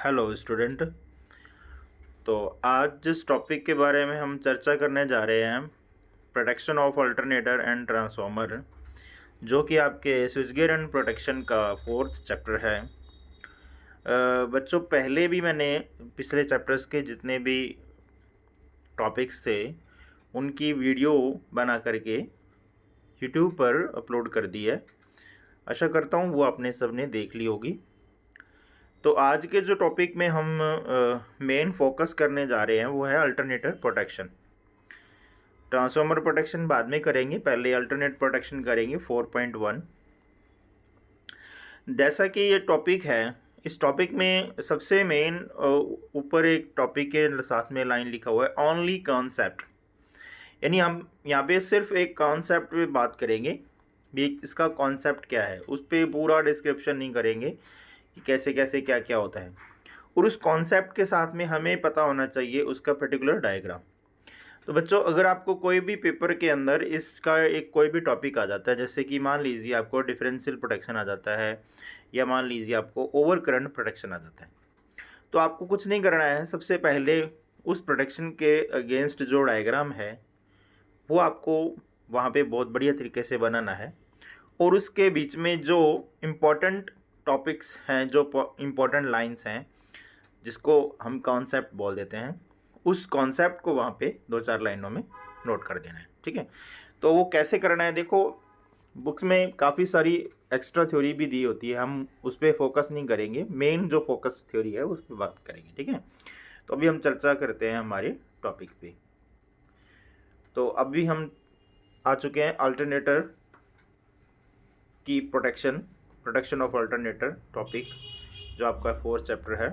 Hello student. तो आज जिस टॉपिक के बारे में हम चर्चा करने जा रहे हैं, protection of alternator and transformer, जो कि आपके स्विच गियर एंड प्रोटेक्शन का 4th चैप्टर है। बच्चों, पहले भी मैंने पिछले चैप्टर्स के जितने भी टॉपिक्स थे उनकी वीडियो बना करके यूट्यूब पर अपलोड कर दी है। आशा करता हूँ वो आपने सबने देख ली होगी। तो आज के जो टॉपिक में हम मेन फोकस करने जा रहे हैं वो है अल्टरनेटर प्रोटेक्शन। ट्रांसफार्मर प्रोटेक्शन बाद में करेंगे, पहले अल्टरनेट प्रोटेक्शन करेंगे 4.1। जैसा कि ये टॉपिक है, इस टॉपिक में सबसे मेन ऊपर एक टॉपिक के साथ में लाइन लिखा हुआ है ओनली कॉन्सेप्ट, यानी हम यहाँ पे सिर्फ एक कॉन्सेप्ट पे बात करेंगे भी इसका कॉन्सेप्ट क्या है, उस पर पूरा डिस्क्रिप्शन नहीं करेंगे कि कैसे कैसे क्या क्या होता है। और उस कॉन्सेप्ट के साथ में हमें पता होना चाहिए उसका पर्टिकुलर डायग्राम। तो बच्चों, अगर आपको कोई भी पेपर के अंदर इसका एक कोई भी टॉपिक आ जाता है, जैसे कि मान लीजिए आपको डिफरेंशियल प्रोटेक्शन आ जाता है या मान लीजिए आपको ओवर करंट प्रोटेक्शन आ जाता है, तो आपको कुछ नहीं करना है। सबसे पहले उस प्रोटेक्शन के अगेंस्ट जो डायग्राम है वो आपको वहाँ पे बहुत बढ़िया तरीके से बनाना है, और उसके बीच में जो इम्पोर्टेंट टॉपिक्स हैं, जो इम्पोर्टेंट लाइंस हैं, जिसको हम कॉन्सेप्ट बोल देते हैं, उस कॉन्सेप्ट को वहाँ पे 2-4 लाइनों में नोट कर देना है। ठीक है, तो वो कैसे करना है, देखो बुक्स में काफ़ी सारी एक्स्ट्रा थ्योरी भी दी होती है, हम उस पर फोकस नहीं करेंगे, मेन जो फोकस थ्योरी है उस पर बात करेंगे। ठीक है, तो अभी हम चर्चा करते हैं हमारे टॉपिक पे। तो अभी हम आ चुके हैं अल्टरनेटर की प्रोटेक्शन ऑफ अल्टरनेटर टॉपिक, जो आपका 4th चैप्टर है।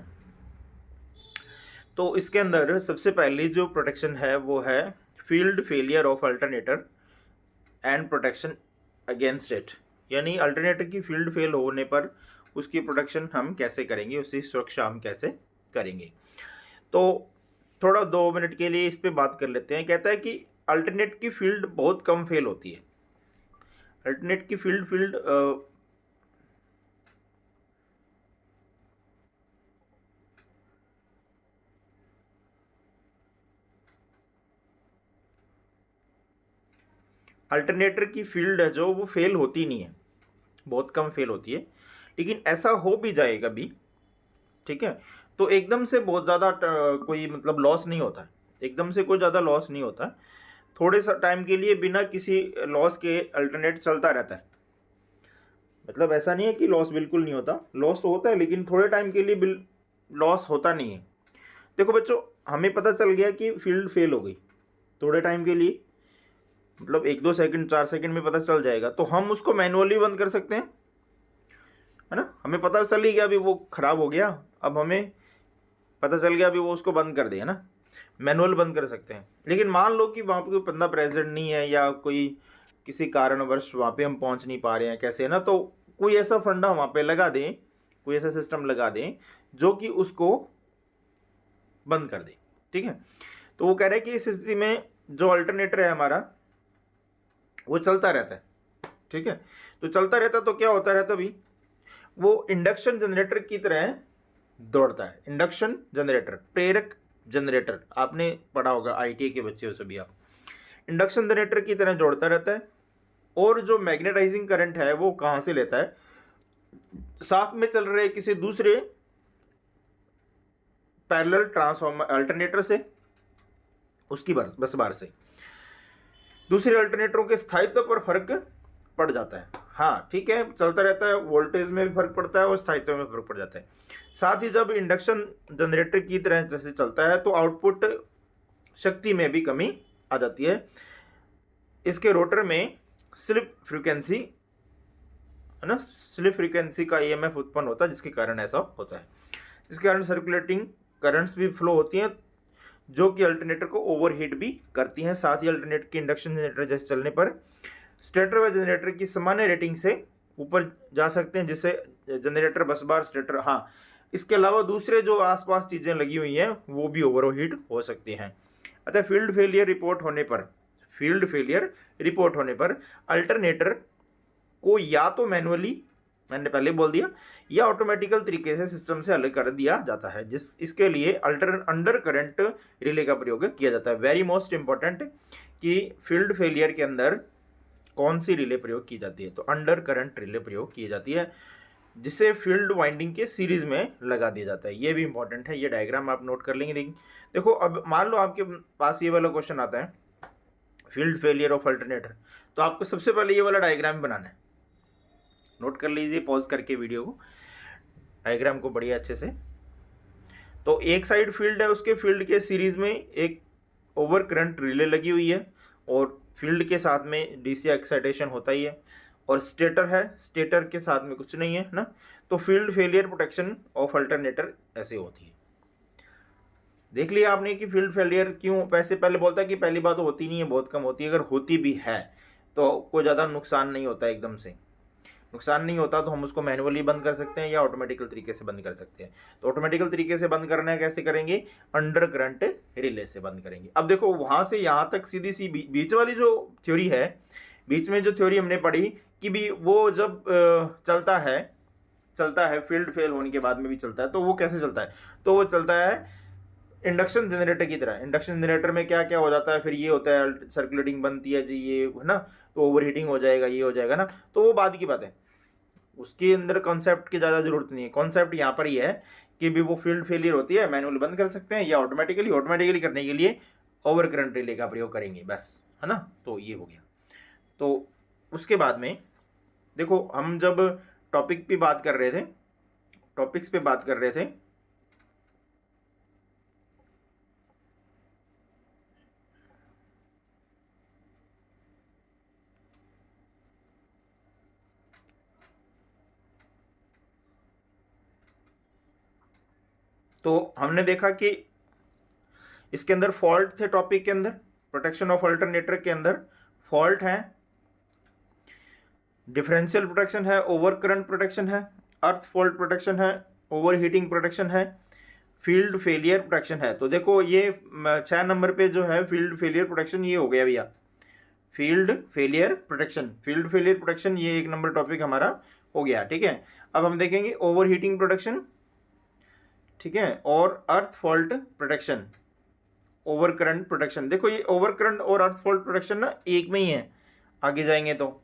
तो इसके अंदर सबसे पहली जो प्रोटेक्शन है वो है field failure of alternator and protection against it, यानी अल्टरनेटर की फील्ड फेल होने पर उसकी प्रोटेक्शन हम कैसे करेंगे, उसकी सुरक्षा हम कैसे करेंगे। तो थोड़ा 2 मिनट के लिए इस पे बात कर लेते हैं। कहता है कि अल्टरनेट की फील्ड बहुत कम फेल होती है। अल्टरनेट की फील्ड अल्टरनेटर की फील्ड है जो वो फेल होती नहीं है, बहुत कम फेल होती है, लेकिन ऐसा हो भी जाए कभी, ठीक है, तो एकदम से बहुत ज़्यादा कोई मतलब लॉस नहीं होता है, एकदम से कोई ज़्यादा लॉस नहीं होता। थोड़े सा टाइम के लिए बिना किसी लॉस के अल्टरनेट चलता रहता है। मतलब ऐसा नहीं है कि लॉस बिल्कुल नहीं होता, लॉस तो होता है लेकिन थोड़े टाइम के लिए लॉस होता नहीं है। देखो बच्चों, हमें पता चल गया कि फील्ड फेल हो गई, थोड़े टाइम के लिए, मतलब 1-2 सेकंड 4 सेकंड में पता चल जाएगा, तो हम उसको मैनुअली बंद कर सकते हैं, है ना। हमें पता चल ही गया अभी वो ख़राब हो गया, अब हमें पता चल गया अभी वो उसको बंद कर दिया ना, मैनुअल बंद कर सकते हैं। लेकिन मान लो कि वहाँ पे कोई बंदा प्रेजेंट नहीं है या कोई किसी कारणवश वहाँ पे हम पहुँच नहीं पा रहे हैं, कैसे, है ना, तो कोई ऐसा फंडा वहाँ पे लगा दें, कोई ऐसा सिस्टम लगा दें जो कि उसको बंद कर दे। ठीक है, तो वो कह रहे हैं कि इस स्थिति में जो अल्टरनेटर है हमारा वो चलता रहता है। ठीक है, तो चलता रहता तो क्या होता रहता भी, वो इंडक्शन जनरेटर की तरह दौड़ता है। इंडक्शन जनरेटर, प्रेरक जनरेटर, आपने पढ़ा होगा, आईटीआई के बच्चे हो सभी आप। इंडक्शन जनरेटर की तरह दौड़ता रहता है, और जो मैग्नेटाइजिंग करंट है वो कहाँ से लेता है, साथ में चल रहे किसी दूसरे पैरेलल ट्रांसफार्मर अल्टरनेटर से, उसकी बस बार से दूसरे अल्टरनेटरों के स्थायित्व पर फर्क पड़ जाता है। हाँ ठीक है, चलता रहता है, वोल्टेज में भी फर्क पड़ता है और स्थायित्व में फर्क पड़ जाता है। साथ ही जब इंडक्शन जनरेटर की तरह जैसे चलता है तो आउटपुट शक्ति में भी कमी आ जाती है। इसके रोटर में स्लिप फ्रीक्वेंसी, है ना, स्लिप फ्रीक्वेंसी का ईएमएफ उत्पन्न होता है, जिसके कारण ऐसा होता है। जिसके कारण सर्कुलेटिंग करंट्स भी फ्लो होती हैं, जो कि अल्टरनेटर को ओवरहीट भी करती हैं। साथ ही अल्टरनेटर के इंडक्शन जनरेटर जैसे चलने पर स्टेटर व जनरेटर की सामान्य रेटिंग से ऊपर जा सकते हैं, जिससे जनरेटर, बस बार, स्टेटर, हाँ, इसके अलावा दूसरे जो आसपास चीज़ें लगी हुई हैं वो भी ओवरहीट हो सकती हैं। अतः फील्ड फेलियर रिपोर्ट होने पर अल्टरनेटर को या तो मैनुअली मैंने पहले बोल दिया, यह ऑटोमेटिकल तरीके से सिस्टम से अलग कर दिया जाता है, जिस इसके लिए अंडर करंट रिले का प्रयोग किया जाता है। वेरी मोस्ट इंपॉर्टेंट कि फील्ड फेलियर के अंदर कौन सी रिले प्रयोग की जाती है, तो अंडर करंट रिले प्रयोग की जाती है, जिसे फील्ड वाइंडिंग के सीरीज में लगा दिया जाता है। ये भी इंपॉर्टेंट है, ये डायग्राम आप नोट कर लेंगे। देखो अब मान लो आपके पास ये वाला क्वेश्चन आता है, फील्ड फेलियर ऑफ अल्टरनेटर, तो आपको सबसे पहले ये वाला डायग्राम बनाना है। नोट कर लीजिए पॉज करके वीडियो को, डायग्राम को बढ़िया अच्छे से। तो एक साइड फील्ड है, उसके फील्ड के सीरीज में एक ओवर करंट रिले लगी हुई है, और फील्ड के साथ में डीसी एक्साइटेशन होता ही है, और स्टेटर है, स्टेटर के साथ में कुछ नहीं है ना। तो field failure protection of alternator ऐसे होती है। देख लिया आपने कि फील्ड फेलियर क्यों, पैसे पहले बोलता है कि पहली बात तो होती नहीं है, बहुत कम होती है, अगर होती भी है तो कोई ज़्यादा नुकसान नहीं होता, एकदम से नुकसान नहीं होता, तो हम उसको मैनुअली बंद कर सकते हैं या ऑटोमेटिकल तरीके से बंद कर सकते हैं। तो ऑटोमेटिकल तरीके से बंद करना है, कैसे करेंगे, अंडर करंट रिले से बंद करेंगे। अब देखो वहाँ से यहाँ तक सीधी सी बीच वाली जो थ्योरी है, बीच में जो थ्योरी हमने पढ़ी कि भी वो जब चलता है फील्ड फेल होने के बाद में भी चलता है, तो वो कैसे चलता है, तो वो चलता है इंडक्शन जनरेटर की तरह। इंडक्शन जनरेटर में क्या क्या हो जाता है, फिर ये होता है सर्कुलेटिंग बनती है जी, ये है ना, तो ओवर हीटिंग हो जाएगा, ये हो जाएगा ना, तो वो बाद की बात है, उसके अंदर कॉन्सेप्ट की ज़्यादा जरूरत नहीं है। कॉन्सेप्ट यहाँ पर ही है कि भी वो फील्ड फेलियर होती है, मैनुअल बंद कर सकते हैं या ऑटोमेटिकली करने के लिए ओवर करंट रिले का प्रयोग करेंगे बस, है ना। तो ये हो गया। तो उसके बाद में देखो हम जब टॉपिक्स पे बात कर रहे थे, तो हमने देखा कि इसके अंदर फॉल्ट थे, टॉपिक के अंदर प्रोटेक्शन ऑफ अल्टरनेटर के अंदर फॉल्ट है, डिफरेंशियल प्रोटेक्शन है, ओवर करंट प्रोटेक्शन है, अर्थ फॉल्ट प्रोटेक्शन है, ओवर हीटिंग प्रोटेक्शन है, फील्ड फेलियर प्रोटेक्शन है। तो देखो ये 6 नंबर पे जो है फील्ड फेलियर प्रोटेक्शन, ये हो गया भैया, फील्ड फेलियर प्रोटेक्शन ये 1 नंबर टॉपिक हमारा हो गया, ठीक है। अब हम देखेंगे ओवर हीटिंग प्रोटेक्शन, ठीक है, और अर्थ fault protection, over current protection. देखो ये ओवर करंट और अर्थ फॉल्ट प्रोटेक्शन ना एक में ही है, आगे जाएंगे तो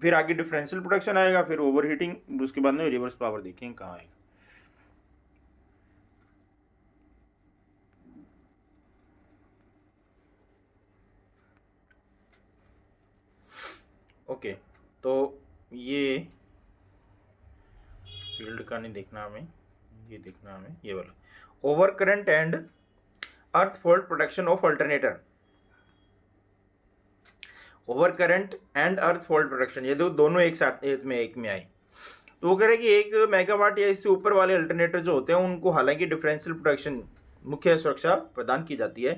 फिर आगे डिफरेंशियल प्रोटेक्शन आएगा, फिर ओवर हीटिंग, उसके बाद में रिवर्स पावर देखेंगे कहाँ आएगा। ओके, तो ये फील्ड का नहीं देखना हमें, ये देखना हमें ये वाला over current and earth fault protection of alternator. Over current and earth fault protection, ये दोनों एक साथ एक में आए। तो वो कह रहे हैं कि 1 मेगावाट या इससे ऊपर वाले अल्टरनेटर जो होते हैं उनको हालांकि डिफरेंशियल प्रोटेक्शन, मुख्य सुरक्षा प्रदान की जाती है,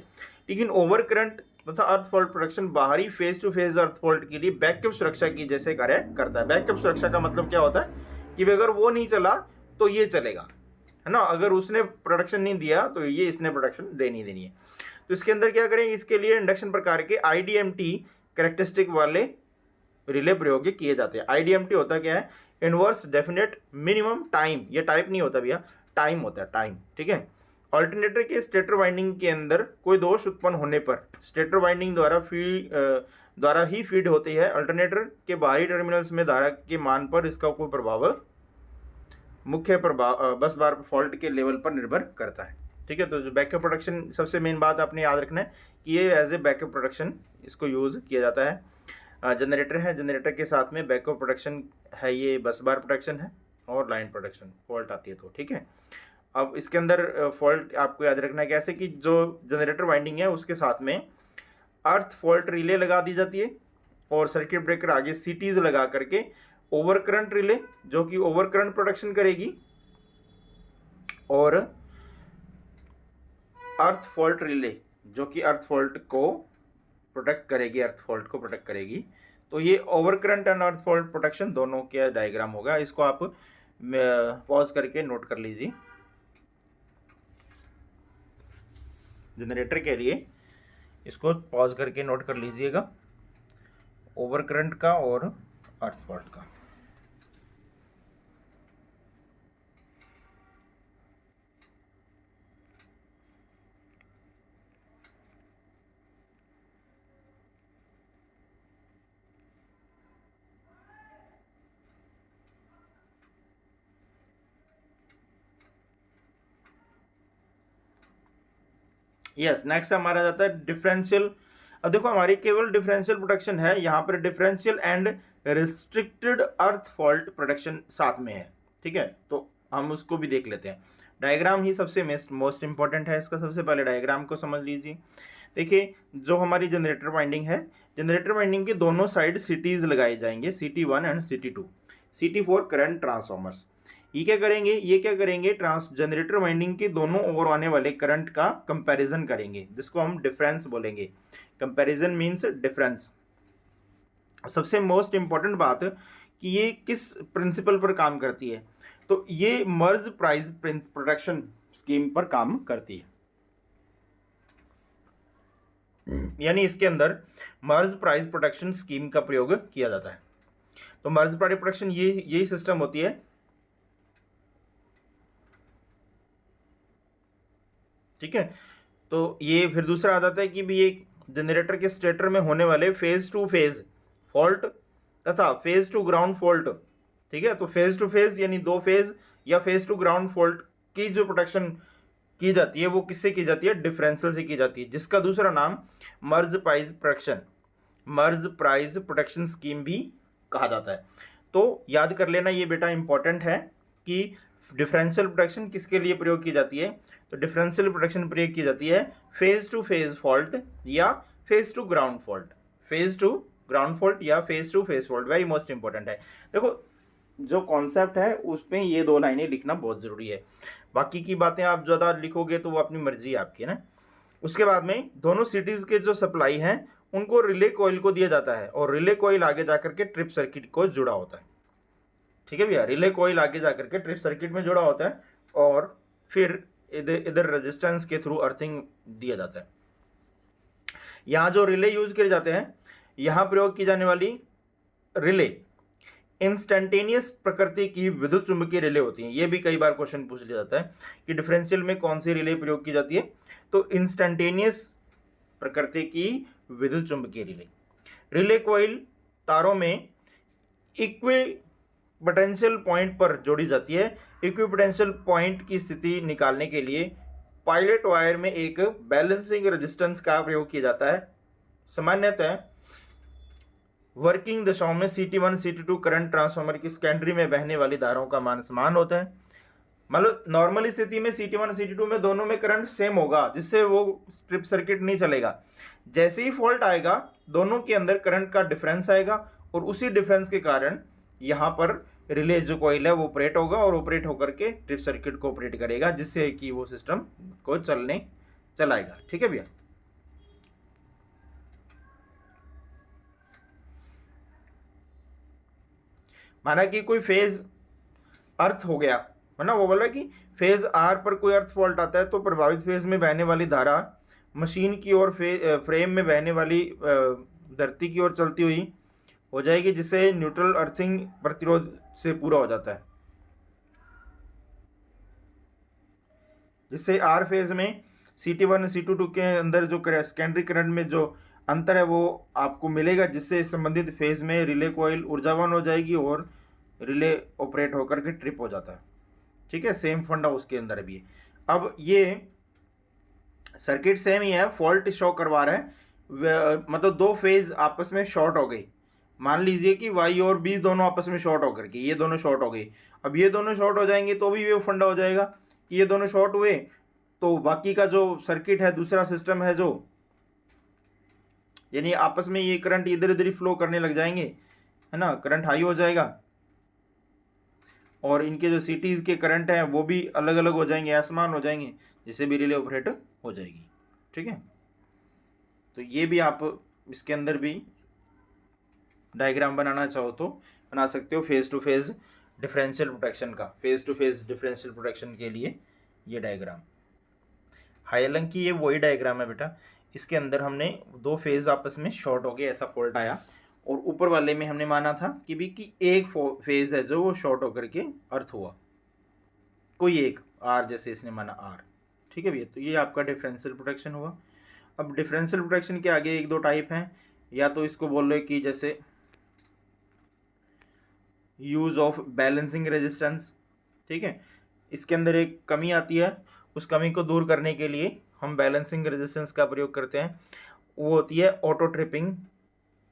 लेकिन ओवर करंट तथा अर्थ फॉल्ट प्रोटेक्शन बाहरी phase to phase earth fault के लिए बैकअप सुरक्षा की जैसे कार्य करता है। बैकअप सुरक्षा का मतलब क्या होता है कि अगर वो नहीं चला तो ये चलेगा, है ना, अगर उसने प्रोटेक्शन नहीं दिया तो ये इसने प्रोटेक्शन देनी है। तो इसके अंदर क्या करेंगे, इसके लिए इंडक्शन प्रकार के IDMT कैरेक्टरिस्टिक वाले रिले प्रयोग किए जाते हैं। IDMT होता क्या है, इनवर्स डेफिनेट मिनिमम टाइम, ये टाइप नहीं होता भैया, टाइम होता है, टाइम, ठीक है। अल्टरनेटर के स्टेटर वाइंडिंग के अंदर कोई दोष उत्पन्न होने पर स्टेटर वाइंडिंग द्वारा ही फीड होती है, अल्टरनेटर के बाहरी टर्मिनल्स में धारा के मान पर इसका कोई प्रभाव मुख्य प्रभाव बस बार फॉल्ट के लेवल पर निर्भर करता है, ठीक है। तो जो बैकअप प्रोटेक्शन, सबसे मेन बात आपने याद रखना है कि ये एज ए बैकअप प्रोटेक्शन इसको यूज़ किया जाता है। जनरेटर है, जनरेटर के साथ में बैकअप प्रोटेक्शन है, ये बस बार प्रोटेक्शन है और लाइन प्रोटेक्शन, फॉल्ट आती है तो, ठीक है। अब इसके अंदर फॉल्ट आपको याद रखना है कैसे कि जो जनरेटर वाइंडिंग है उसके साथ में अर्थ फॉल्ट रिले लगा दी जाती है, और सर्किट ब्रेकर आगे CTs लगा करके ओवर करंट रिले जो कि ओवर करंट प्रोटेक्शन करेगी, और अर्थ फॉल्ट रिले जो कि अर्थ फॉल्ट को प्रोटेक्ट करेगी, तो ये over current and earth fault protection दोनों के डायग्राम होगा। इसको आप पॉज करके नोट कर लीजिए। जनरेटर के लिए इसको पॉज करके नोट कर लीजिएगा, ओवर करंट का और अर्थ फॉल्ट का। यस, नेक्स्ट हमारा जाता है डिफरेंशियल। अब देखो हमारी केवल डिफरेंशियल प्रोटेक्शन है, यहाँ पर differential and restricted earth fault protection साथ में है। ठीक है, तो हम उसको भी देख लेते हैं। डायग्राम ही सबसे मोस्ट इंपॉर्टेंट है इसका। सबसे पहले डायग्राम को समझ लीजिए। देखिए, जो हमारी जनरेटर वाइंडिंग है, जनरेटर वाइंडिंग के दोनों साइड सिटीज लगाए जाएंगे, CT1 and CT2, CT4 current transformers. ये क्या करेंगे, ट्रांस जनरेटर वाइंडिंग के दोनों ओर आने वाले करंट का कंपैरिजन करेंगे, जिसको हम डिफरेंस बोलेंगे। Comparison means difference. सबसे मोस्ट इंपॉर्टेंट बात कि ये किस प्रिंसिपल पर काम करती है, तो ये मर्ज प्राइस प्रोटेक्शन स्कीम पर काम करती है। यानी इसके अंदर मर्ज प्राइस प्रोटेक्शन स्कीम का प्रयोग किया जाता है। तो मर्ज प्राइस प्रोटेक्शन यही सिस्टम होती है। ठीक है, तो ये फिर दूसरा आ जाता है कि भी ये जनरेटर के स्टेटर में होने वाले फेज टू फेज फॉल्ट तथा फेज टू ग्राउंड फॉल्ट। ठीक है, तो फेज टू फेज यानी दो फेज या फेज टू ग्राउंड फॉल्ट की जो प्रोटेक्शन की जाती है वो किससे की जाती है, डिफरेंशियल से की जाती है, जिसका दूसरा नाम मर्ज प्राइस प्रोटेक्शन स्कीम भी कहा जाता है। तो याद कर लेना ये बेटा इंपॉर्टेंट है कि डिफरेंशियल प्रोटेक्शन किसके लिए प्रयोग की जाती है। तो डिफरेंशियल प्रोटेक्शन प्रयोग की जाती है फेज टू फेज फॉल्ट या phase to ground fault, phase to ground fault या phase to phase fault. Very most important है। देखो, जो कॉन्सेप्ट है उसमें ये दो लाइनें लिखना बहुत जरूरी है। बाकी की बातें आप ज़्यादा लिखोगे तो वो अपनी मर्जी आपकी है ना। उसके बाद में दोनों सिटीज के जो सप्लाई हैं उनको रिले कॉइल को दिया जाता है, और रिले कॉइल आगे जाकर के ट्रिप सर्किट को जुड़ा होता है। ठीक है भैया, रिले कॉइल आगे जाकर के ट्रिप सर्किट में जुड़ा होता है, और फिर इधर रेजिस्टेंस के थ्रू अर्थिंग दिया जाता है। यहाँ जो रिले यूज किए जाते हैं, यहाँ प्रयोग की जाने वाली रिले इंस्टेंटेनियस प्रकृति की विद्युत चुंबकीय रिले होती हैं। ये भी कई बार क्वेश्चन पूछ लिया जाता है कि डिफरेंशियल में कौन सी रिले प्रयोग की जाती है, तो इंस्टेंटेनियस प्रकृति की विद्युत चुंबकीय रिले कॉइल तारों में इक्वी पोटेंशियल पॉइंट पर जोड़ी जाती है। इक्विपोटेंशियल पॉइंट की स्थिति निकालने के लिए पायलट वायर में एक बैलेंसिंग रेजिस्टेंस का प्रयोग किया जाता है। सामान्यतः वर्किंग दशाओं में CT1 CT2 करंट ट्रांसफार्मर की सेकेंडरी में बहने वाली धाराओं का मान समान होता है। मतलब नॉर्मल स्थिति में CT1 CT2 में दोनों में करंट सेम होगा, जिससे वो स्ट्रिप सर्किट नहीं चलेगा। जैसे ही फॉल्ट आएगा दोनों के अंदर करंट का डिफरेंस आएगा, और उसी डिफरेंस के कारण यहाँ पर रिले जो कॉइल है वो ऑपरेट होगा, और ऑपरेट होकर के ट्रिप सर्किट को ऑपरेट करेगा, जिससे कि वो सिस्टम को चलाएगा। ठीक है भैया। माना कि कोई फेज अर्थ हो गया है ना, वो बोला कि फेज आर पर कोई अर्थ फॉल्ट आता है, तो प्रभावित फेज में बहने वाली धारा मशीन की ओर फ्रेम में बहने वाली धरती की ओर चलती हुई हो जाएगी, जिससे न्यूट्रल अर्थिंग प्रतिरोध से पूरा हो जाता है। जिससे आर फेज में CT1 CT2 के अंदर जो सेकेंडरी करंट में जो अंतर है वो आपको मिलेगा, जिससे संबंधित फेज में रिले कॉइल ऊर्जावान हो जाएगी और रिले ऑपरेट होकर के ट्रिप हो जाता है। ठीक है, सेम फंडा उसके अंदर भी है। अब ये सर्किट सेम ही है, फॉल्ट शो करवा रहा है, मतलब दो फेज आपस में शॉर्ट हो गई। मान लीजिए कि Y और B दोनों आपस में शॉर्ट होकर के ये दोनों शॉर्ट हो गई। अब ये दोनों शॉर्ट हो जाएंगे तो भी वो फंडा हो जाएगा कि ये दोनों शॉर्ट हुए तो बाकी का जो सर्किट है, दूसरा सिस्टम है जो, यानी आपस में ये करंट इधर उधर फ्लो करने लग जाएंगे, है ना, करंट हाई हो जाएगा, और इनके जो सिटीज़ के करंट हैं वो भी अलग अलग हो जाएंगे, असमान हो जाएंगे, जिससे भी रिले ऑपरेट हो जाएगी। ठीक है, तो ये भी आप इसके अंदर भी डायग्राम बनाना चाहो तो बना सकते हो, phase to phase differential protection का, phase to phase differential protection के लिए ये डायग्राम। हालांकि ये वही डायग्राम है बेटा, इसके अंदर हमने दो फेज आपस में शॉर्ट हो गए, ऐसा फॉल्ट आया, और ऊपर वाले में हमने माना था कि भी कि एक फेज है जो वो शॉर्ट होकर के अर्थ हुआ, कोई एक आर, जैसे इसने माना आर। ठीक है भैया, तो ये आपका डिफरेंशियल प्रोटेक्शन हुआ। अब डिफरेंशियल प्रोटेक्शन के आगे एक दो टाइप हैं, या तो इसको बोल रहे कि जैसे यूज ऑफ बैलेंसिंग रेजिस्टेंस। ठीक है, इसके अंदर एक कमी आती है, उस कमी को दूर करने के लिए हम बैलेंसिंग रेजिस्टेंस का प्रयोग करते हैं। वो होती है auto tripping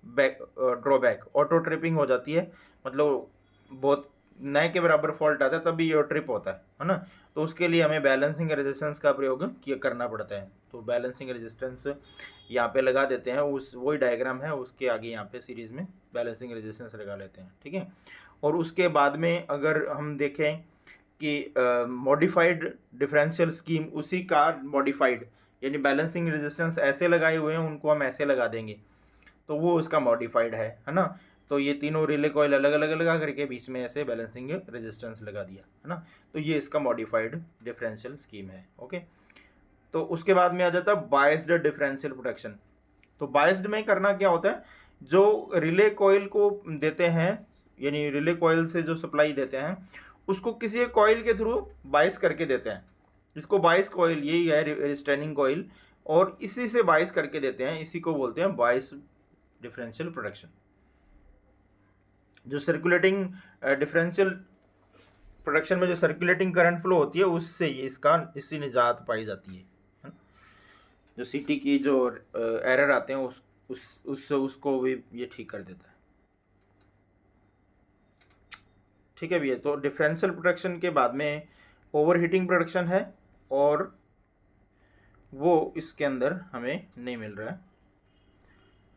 drawback. Auto tripping हो जाती है, मतलब बहुत नए के बराबर फॉल्ट आता है तभी ये ट्रिप होता है ना। तो उसके लिए हमें बैलेंसिंग रेजिस्टेंस का प्रयोग करना पड़ता है। तो बैलेंसिंग रेजिस्टेंस यहाँ पे लगा देते हैं, उस वही डायग्राम है, उसके आगे यहाँ पे सीरीज में बैलेंसिंग रेजिस्टेंस लगा लेते हैं। ठीक है, और उसके बाद में अगर हम देखें कि मॉडिफाइड डिफरेंशियल स्कीम, उसी का मॉडिफाइड, यानी बैलेंसिंग रेजिस्टेंस ऐसे लगाए हुए हैं उनको हम ऐसे लगा देंगे, तो वो उसका मॉडिफाइड है ना। तो ये तीनों रिले कॉइल अलग अलग लगा करके बीच में ऐसे बैलेंसिंग रेजिस्टेंस लगा दिया, है ना। तो ये इसका मॉडिफाइड डिफरेंशियल स्कीम है। ओके, तो उसके बाद में आ जाता है बायस्ड डिफरेंशियल प्रोटेक्शन। तो बायस्ड में करना क्या होता है, जो रिले कॉइल को देते हैं, यानी रिले कॉइल से जो सप्लाई देते हैं उसको किसी एक कॉइल के थ्रू बायस करके देते हैं। इसको बायस कॉइल, यही है रिस्ट्रेनिंग कॉइल, और इसी से बायस करके देते हैं, इसी को बोलते हैं बायस डिफरेंशियल प्रोटेक्शन। जो सर्कुलेटिंग डिफरेंशियल प्रोटेक्शन में जो सर्कुलेटिंग करंट फ्लो होती है उससे इसकी निजात पाई जाती है। जो सीटी की जो एरर आते हैं उसको भी ये ठीक कर देता है। ठीक है भैया, तो डिफरेंशियल प्रोटेक्शन के बाद में ओवर हीटिंग प्रोटेक्शन है, और वो इसके अंदर हमें नहीं मिल रहा है।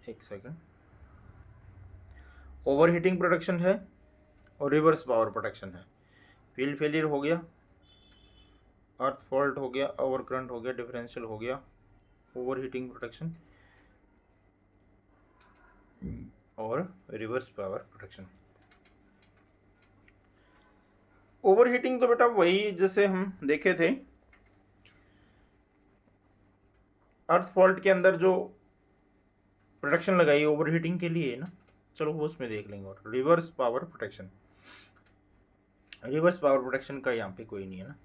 एक सेकंड, ओवर हीटिंग प्रोटेक्शन है और रिवर्स पावर प्रोटेक्शन है। फील्ड फेलियर हो गया, अर्थ फॉल्ट हो गया, ओवर करंट हो गया, डिफरेंशियल हो गया, ओवर हीटिंग प्रोटेक्शन और reverse power protection. Over heating तो बेटा वही जैसे हम देखे थे, अर्थ फॉल्ट के अंदर जो प्रोटेक्शन लगाई ओवर हीटिंग के लिए ना, चलो वो उसमें देख लेंगे। और reverse power protection, reverse power protection का यहाँ पे कोई नहीं है ना।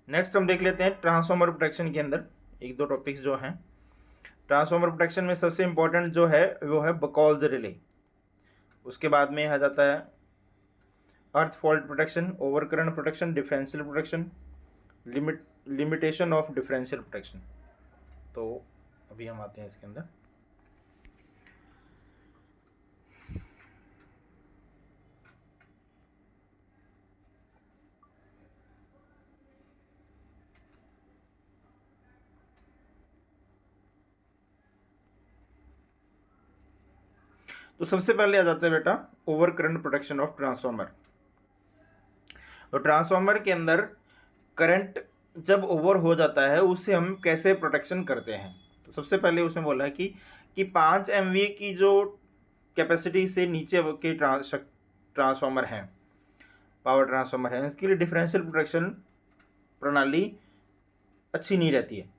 नेक्स्ट हम देख लेते हैं ट्रांसफॉर्मर प्रोटेक्शन के अंदर एक दो टॉपिक्स जो हैं। ट्रांसफॉर्मर प्रोटेक्शन में सबसे इंपॉर्टेंट जो है वो है बकॉल्स रिले। उसके बाद में आ जाता है अर्थ fault protection, over current protection, differential protection, limitation of differential protection. तो अभी हम आते हैं इसके अंदर। तो सबसे पहले आ जाता है बेटा over current protection of transformer. तो ट्रांसफॉर्मर के अंदर करंट जब ओवर हो जाता है उससे हम कैसे प्रोटेक्शन करते हैं। तो सबसे पहले उसमें बोला है कि 5 MVA की जो कैपेसिटी से नीचे के ट्रांसफॉर्मर हैं, पावर ट्रांसफॉर्मर हैं, इसके लिए डिफरेंशियल प्रोटेक्शन प्रणाली अच्छी नहीं रहती है।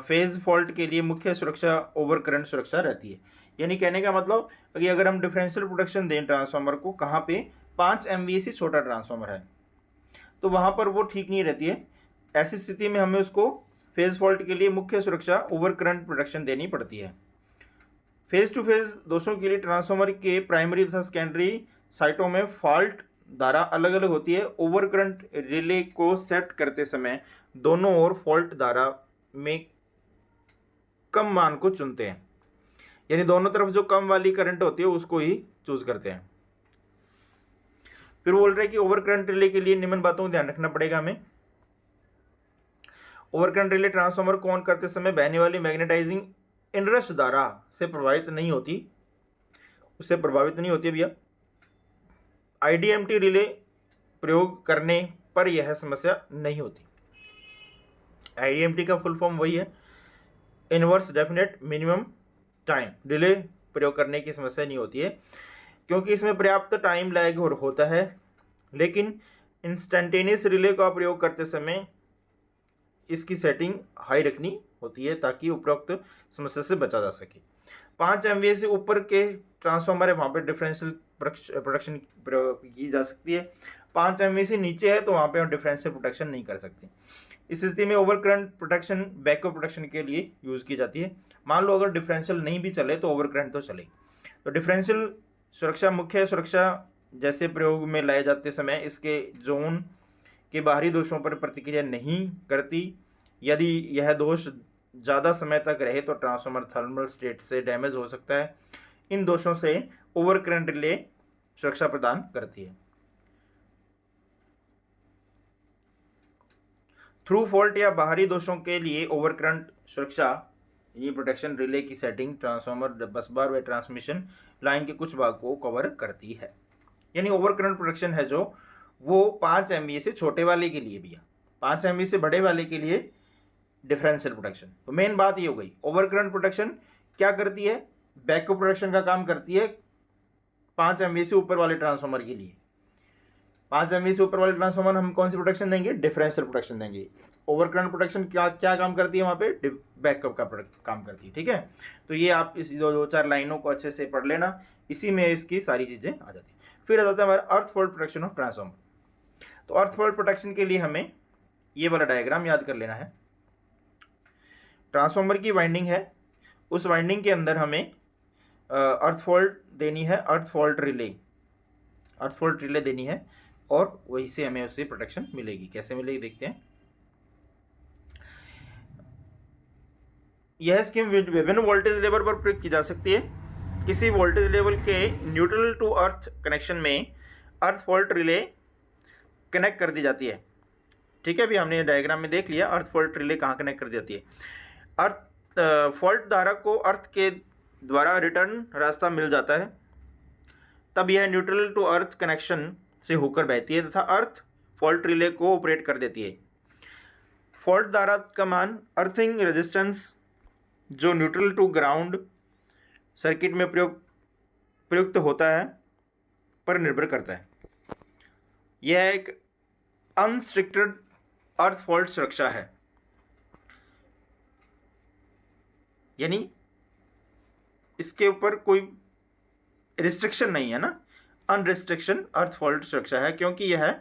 फेज फॉल्ट के लिए मुख्य सुरक्षा ओवर करंट सुरक्षा रहती है। यानी कहने का मतलब कि अगर हम डिफरेंशियल प्रोटेक्शन दें ट्रांसफार्मर को, कहाँ पे 5 MVA से छोटा ट्रांसफार्मर है तो वहाँ पर वो ठीक नहीं रहती है। ऐसी स्थिति में हमें उसको फेज फॉल्ट के लिए मुख्य सुरक्षा ओवर करंट प्रोटेक्शन देनी पड़ती है। फेज टू फेज दोषों के लिए ट्रांसफार्मर के प्राइमरी तथा सेकेंडरी साइटों में फॉल्ट धारा अलग अलग होती है। ओवर करंट रिले को सेट करते समय दोनों ओर फॉल्ट धारा में कम मान को चुनते हैं, यानी दोनों तरफ जो कम वाली करंट होती है उसको ही चूज करते हैं। फिर बोल रहे हैं कि ओवर करंट रिले के लिए निम्न बातों को ध्यान रखना पड़ेगा हमें। ओवर करंट रिले ट्रांसफार्मर को ऑन करते समय बहने वाली मैग्नेटाइजिंग इनरश धारा से प्रभावित नहीं होती, उससे प्रभावित नहीं होती है भैया। IDMT रिले प्रयोग करने पर यह समस्या नहीं होती। IDMT का फुल फॉर्म वही है, inverse definite minimum time. Delay प्रयोग करने की समस्या नहीं होती है क्योंकि इसमें पर्याप्त टाइम लैग होता है, लेकिन इंस्टेंटेनियस रिले का प्रयोग करते समय इसकी सेटिंग हाई रखनी होती है ताकि उपरोक्त समस्या से बचा जा सके। 5 MVA से ऊपर के ट्रांसफार्मर है, वहाँ पे डिफरेंशियल प्रोटेक्शन की जा सकती है। 5 MVA से नीचे है तो वहाँ पे हम डिफरेंशियल प्रोटेक्शन नहीं कर सकते। इस स्थिति में over current protection backup protection के लिए यूज़ की जाती है। मान लो अगर डिफरेंशियल नहीं भी चले तो ओवर करंट तो चले। तो डिफरेंशियल सुरक्षा मुख्य सुरक्षा जैसे प्रयोग में लाए जाते समय इसके जोन के बाहरी दोषों पर प्रतिक्रिया नहीं करती। यदि यह दोष ज़्यादा समय तक रहे तो ट्रांसफार्मर थर्मल स्टेट से डैमेज हो सकता है। इन दोषों से ओवर करंट रिले सुरक्षा प्रदान करती है। थ्रू फॉल्ट या बाहरी दोषों के लिए ओवर करंट सुरक्षा ये प्रोटेक्शन रिले की सेटिंग ट्रांसफार्मर बस बार व ट्रांसमिशन लाइन के कुछ भाग को कवर करती है। यानी ओवर करंट प्रोटेक्शन है जो वो 5 MVA से छोटे वाले के लिए भी है, 5 MVA से बड़े वाले के लिए डिफरेंशियल प्रोटेक्शन। तो मेन बात ये हो गई, ओवर करंट प्रोटेक्शन क्या करती है, बैकअप प्रोटेक्शन का काम करती है 5 MVA से ऊपर वाले ट्रांसफार्मर के लिए। 5 MVA से ऊपर वाले ट्रांसफार्मर हम कौन सी प्रोटेक्शन देंगे, डिफरेंशियल प्रोटेक्शन देंगे। ओवर करंट प्रोटेक्शन क्या क्या काम करती है वहाँ पे, बैकअप का काम करती है। ठीक है, तो ये आप इस दो चार लाइनों को अच्छे से पढ़ लेना, इसी में इसकी सारी चीज़ें आ जाती हैं। फिर आ जाता है हमारा अर्थ फॉल्ट प्रोटेक्शन ऑफ ट्रांसफार्मर। तो अर्थ फॉल्ट प्रोटेक्शन के लिए हमें ये वाला डायग्राम याद कर लेना है। ट्रांसफार्मर की वाइंडिंग है, उस वाइंडिंग के अंदर हमें अर्थ फॉल्ट देनी है, अर्थ फॉल्ट रिले देनी है, और वहीं से हमें उससे प्रोटेक्शन मिलेगी। कैसे मिलेगी देखते हैं। यह स्कीम विभिन्न वोल्टेज लेवल पर प्रयोग की जा सकती है। किसी वोल्टेज लेवल के न्यूट्रल टू अर्थ कनेक्शन में अर्थ फॉल्ट रिले कनेक्ट कर दी जाती है। ठीक है, अभी हमने डायग्राम में देख लिया अर्थ फॉल्ट रिले कहाँ कनेक्ट कर दी जाती है। अर्थ फॉल्ट धारा को अर्थ के द्वारा रिटर्न रास्ता मिल जाता है, तब यह न्यूट्रल टू अर्थ कनेक्शन से होकर बहती है तथा अर्थ फॉल्ट रिले को ऑपरेट कर देती है। फॉल्ट धारा का मान अर्थिंग रेजिस्टेंस जो न्यूट्रल टू ग्राउंड सर्किट में प्रयुक्त होता है पर निर्भर करता है। यह एक अनस्ट्रिक्टेड अर्थ फॉल्ट सुरक्षा है, यानी इसके ऊपर कोई रिस्ट्रिक्शन नहीं है ना, अनरिस्ट्रिक्शन अर्थ फॉल्ट सुरक्षा है, क्योंकि यह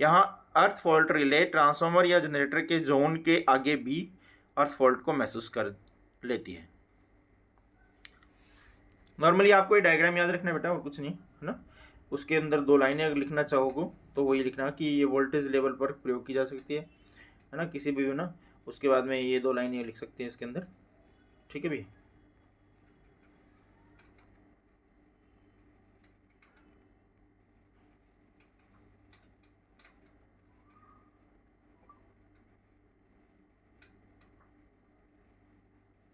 यहाँ अर्थ फॉल्ट रिले ट्रांसफार्मर या जनरेटर के जोन के आगे भी अर्थ फॉल्ट को महसूस कर लेती है। नॉर्मली आपको ये डायग्राम याद रखना बेटा, और कुछ नहीं है ना। उसके अंदर 2 लाइनें अगर लिखना चाहोगे तो वही लिखना कि ये वोल्टेज लेवल पर प्रयोग की जा सकती है ना, किसी भी ना। उसके बाद में ये 2 लाइनें लिख सकते हैं इसके अंदर। ठीक है भैया।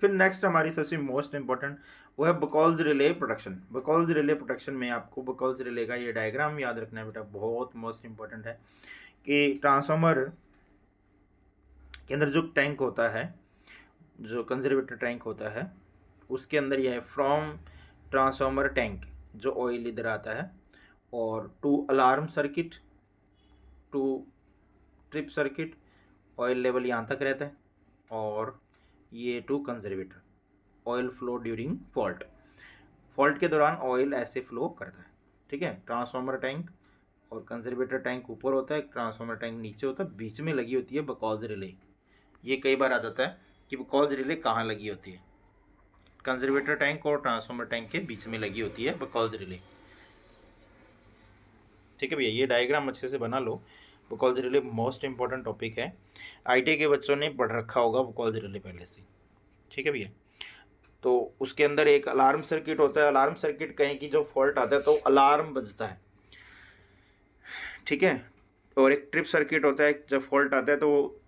फिर नेक्स्ट हमारी सबसे मोस्ट इंपॉर्टेंट वो है बकॉल्स रिले प्रोटेक्शन। बकॉल्स रिले प्रोटेक्शन में आपको बकॉल्स रिले का ये डायग्राम याद रखना है बेटा, बहुत मोस्ट इंपॉर्टेंट है कि ट्रांसफार्मर के अंदर जो टैंक होता है, जो कंजर्वेटर टैंक होता है, उसके अंदर यह है फ्रॉम ट्रांसफार्मर टैंक जो ऑयल इधर आता है, और to alarm circuit, to trip circuit oil level यहाँ तक रहता है, और ये to conservator oil flow during fault के दौरान ऑयल ऐसे फ्लो करता है। ठीक है, ट्रांसफार्मर टैंक और कंजर्वेटर टैंक ऊपर होता है, ट्रांसफार्मर टैंक नीचे होता है, बीच में लगी होती है बकॉल्स रिले। ये कई बार आ जाता है कि बकॉल्स रिले कहाँ लगी होती है, कंजर्वेटर टैंक और ट्रांसफार्मर टैंक के बीच में लगी होती है बकॉल्स रिले। ठीक है भैया, ये डायग्राम अच्छे से बना लो। बकॉल्स रिले मोस्ट इंपॉर्टेंट टॉपिक है, IIT के बच्चों ने पढ़ रखा होगा बकॉल्स रिले पहले से। ठीक है भैया, तो उसके अंदर एक अलार्म सर्किट होता है। अलार्म सर्किट कहीं की जो फॉल्ट आता है तो अलार्म बजता है। ठीक है, और एक ट्रिप सर्किट होता है, जब फॉल्ट आता है तो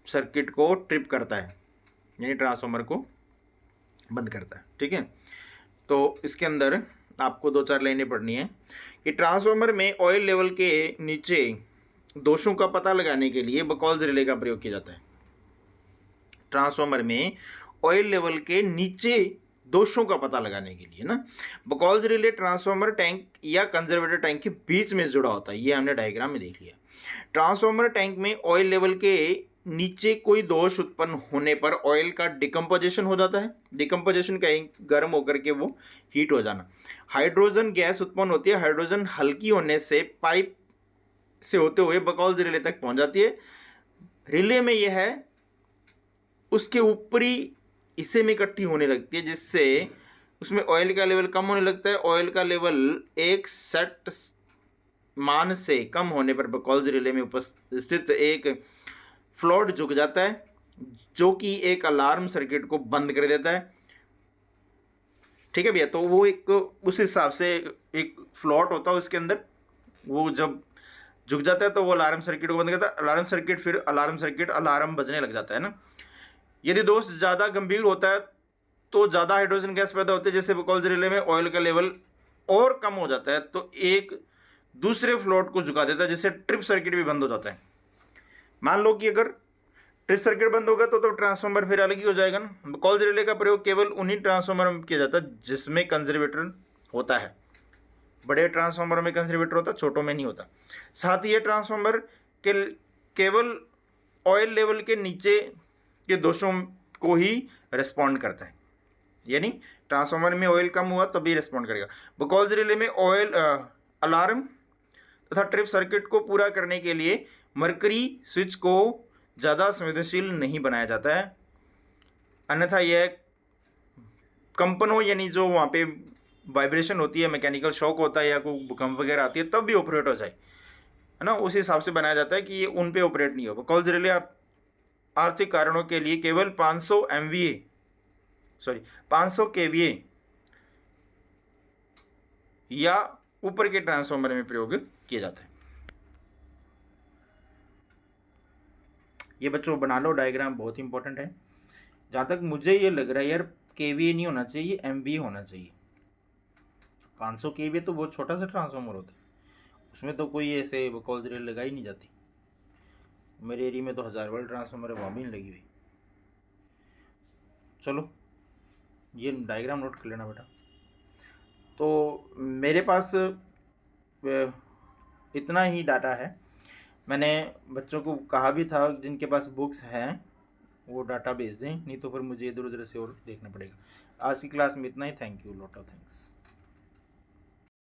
सर्किट को ट्रिप करता है, यानी ट्रांसफार्मर को बंद करता है। ठीक है, तो इसके अंदर आपको 2-4 लाइनें पढ़नी है कि ट्रांसफार्मर में ऑयल लेवल के नीचे दोषों का पता लगाने के लिए बकॉल्स रिले का प्रयोग किया जाता है। ट्रांसफार्मर में ऑयल लेवल के नीचे दोषों का पता लगाने के लिए ना, बकॉल्स रिले ट्रांसफार्मर टैंक या कंजर्वेटर टैंक के बीच में जुड़ा होता है। ये हमने डायग्राम में देख लिया। ट्रांसफार्मर टैंक में ऑयल लेवल के नीचे कोई दोष उत्पन्न होने पर ऑयल का डिकम्पोजिशन हो जाता है। डिकम्पोजिशन का एक गर्म होकर के वो हीट हो जाना। हाइड्रोजन गैस उत्पन्न होती है। हाइड्रोजन हल्की होने से पाइप से होते हुए बकौल्स रिले तक पहुंच जाती है। रिले में यह है उसके ऊपरी हिस्से में इकट्ठी होने लगती है, जिससे उसमें ऑयल का लेवल कम होने लगता है। ऑयल का लेवल एक सेट मान से कम होने पर बकौल्स रिले में उपस्थित एक फ्लोट झुक जाता है, जो कि एक अलार्म सर्किट को बंद कर देता है। ठीक है भैया, तो वो एक उस हिसाब से एक फ्लोट होता है उसके अंदर, वो जब झुक जाता है तो वो अलार्म सर्किट को बंद करता है। अलार्म बजने लग जाता है ना। यदि दोष ज़्यादा गंभीर होता है तो ज़्यादा हाइड्रोजन गैस पैदा होती है, जैसे बकौल्स रिले में ऑयल का लेवल और कम हो जाता है तो एक दूसरे फ्लोट को झुका देता है, जिससे ट्रिप सर्किट भी बंद हो जाता है। मान लो कि अगर ट्रिप सर्किट बंद होगा तो ट्रांसफार्मर फिर अलग ही हो जाएगा ना। बकौल्स रिले का प्रयोग केवल उन्हीं ट्रांसफार्मर में किया जाता है जिसमें कंजर्वेटर होता है। बड़े ट्रांसफार्मर में कंजर्वेटर होता है, छोटों में नहीं होता। साथ ही ये ट्रांसफार्मर के केवल ऑयल लेवल के नीचे के दोषों को ही रिस्पॉन्ड करता है, यानी ट्रांसफार्मर में ऑयल कम हुआ तभी रिस्पॉन्ड करेगा। बकौल्स रिले में ऑयल अलार्म तथा ट्रिप सर्किट को पूरा करने के लिए मरकरी स्विच को ज़्यादा संवेदनशील नहीं बनाया जाता है, अन्यथा यह कंपनों यानी जो वहाँ पे वाइब्रेशन होती है, मैकेनिकल शॉक होता है या कोई भूकंप वगैरह आती है तब भी ऑपरेट हो जाए, है ना। उस हिसाब से बनाया जाता है कि ये उन पे ऑपरेट नहीं हो। बकौल्स रिले आर्थिक कारणों के लिए केवल 500 केवीए या ऊपर के ट्रांसफार्मर में प्रयोग किया जाता है। ये बच्चों बना लो डायग्राम, बहुत इंपॉर्टेंट है। जहाँ तक मुझे ये लग रहा है यार, केवीए नहीं होना चाहिए, एमवीए होना चाहिए। 500 केवीए तो बहुत छोटा सा ट्रांसफार्मर होता है, उसमें तो कोई ऐसे बकौल्स रिले लगाई नहीं जाती। मेरे एरिया में तो 1000 वाट ट्रांसफार्मर है, वहाँ भी नहीं लगी हुई। चलो ये डायग्राम नोट कर लेना बेटा। तो मेरे पास इतना ही डाटा है। मैंने बच्चों को कहा भी था जिनके पास बुक्स हैं वो डाटा भेज दें, नहीं तो फिर मुझे इधर उधर से और देखना पड़ेगा। आज की क्लास में इतना ही। Thank you, lot of thanks.